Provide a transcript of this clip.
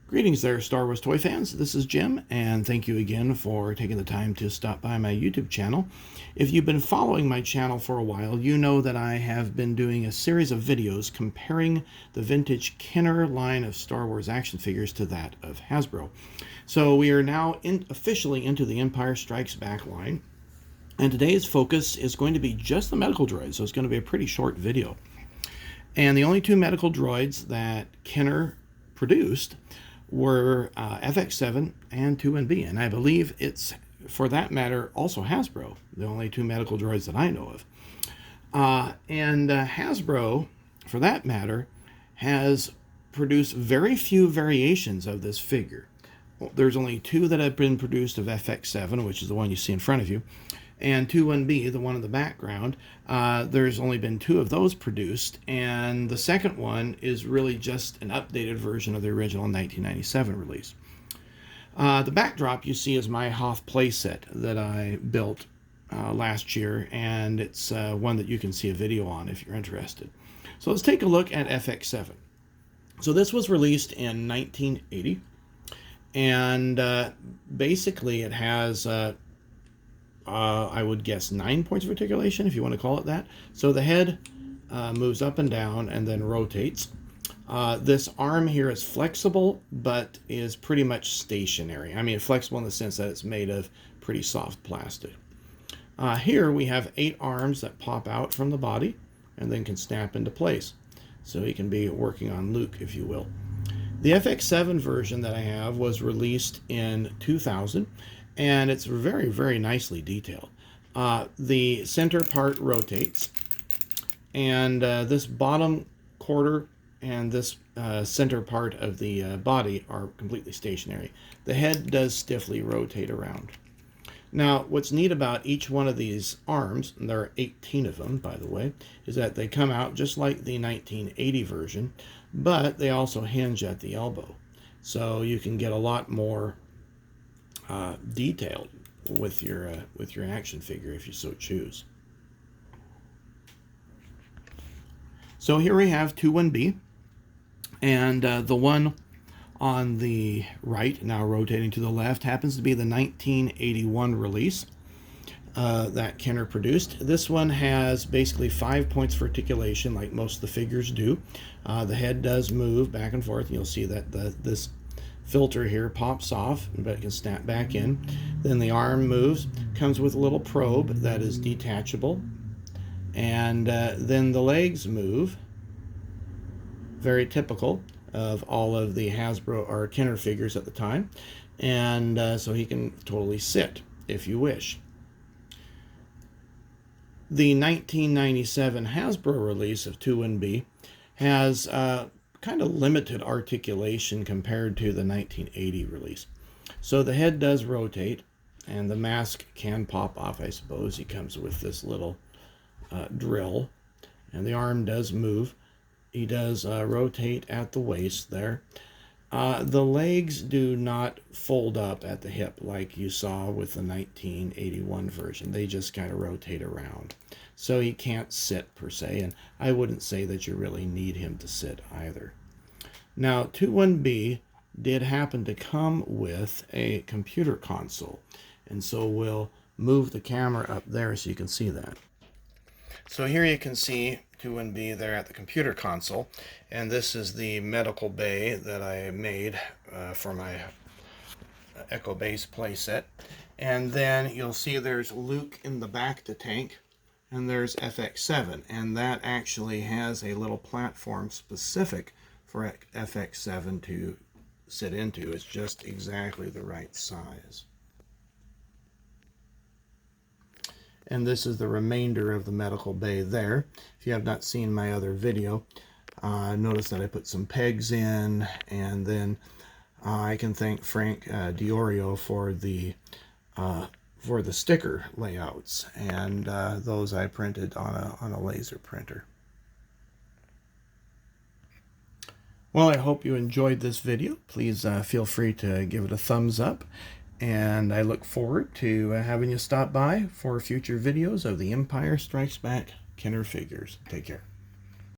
Greetings there, Star Wars toy fans. This is Jim, and thank you again for taking the time to stop by my YouTube channel. If you've been following my channel for a while, you know that I have been doing a series of videos comparing the vintage Kenner line of Star Wars action figures to that of Hasbro. So we are now officially into the Empire Strikes Back line, and today's focus is going to be just the medical droids, so it's going to be a pretty short video. And the only two medical droids that Kenner produced were FX7 and 2NB, and I believe it's, for that matter, also Hasbro, the only two medical droids that I know of. Hasbro, for that matter, has produced very few variations of this figure. There's only two that have been produced of FX7, which is the one you see in front of you, and 2NB, the one in the background. There's only been two of those produced, and the second one is really just an updated version of the original 1997 release. The backdrop you see is my Hoth playset that I built last year, and it's one that you can see a video on if you're interested. So let's take a look at FX7. So this was released in 1980, and basically it has I would guess 9 points of articulation, if you want to call it that. So the head moves up and down and then rotates. This arm here is flexible, but is pretty much stationary. I mean, flexible in the sense that it's made of pretty soft plastic. Here we have 8 arms that pop out from the body and then can snap into place. So he can be working on Luke, if you will. The FX7 version that I have was released in 2000. And it's very, very nicely detailed. The center part rotates, and this bottom quarter and this center part of the body are completely stationary. The head does stiffly rotate around. Now, what's neat about each one of these arms, and there are 18 of them, by the way, is that they come out just like the 1980 version, but they also hinge at the elbow. So you can get a lot more detailed with your action figure if you so choose. So here we have 2NB, and the one on the right, now rotating to the left, happens to be the 1981 release that Kenner produced. This one has basically 5 points for articulation, like most of the figures do. The head does move back and forth. You'll see that this filter here pops off, but it can snap back in. Then the arm moves, comes with a little probe that is detachable, and then the legs move, very typical of all of the Hasbro or Kenner figures at the time, and so he can totally sit if you wish. The 1997 Hasbro release of 2NB has kind of limited articulation compared to the 1980 release. So the head does rotate, and the mask can pop off, I suppose. He comes with this little drill, and the arm does move. He does rotate at the waist there. The legs do not fold up at the hip like you saw with the 1981 version. They just kind of rotate around. So he can't sit per se, and I wouldn't say that you really need him to sit either. Now, 2NB did happen to come with a computer console, and so we'll move the camera up there so you can see that. So here you can see 2NB there at the computer console, and this is the medical bay that I made for my Echo Base playset. And then you'll see there's Luke in the back to tank, and there's FX7, and that actually has a little platform specific for FX7 to sit into. It's just exactly the right size. And this is the remainder of the medical bay there. If you have not seen my other video, notice that I put some pegs in, and then I can thank Frank Diorio for the sticker layouts, and those I printed on a laser printer. Well, I hope you enjoyed this video. Please feel free to give it a thumbs up, and I look forward to having you stop by for future videos of the Empire Strikes Back Kenner figures. Take care.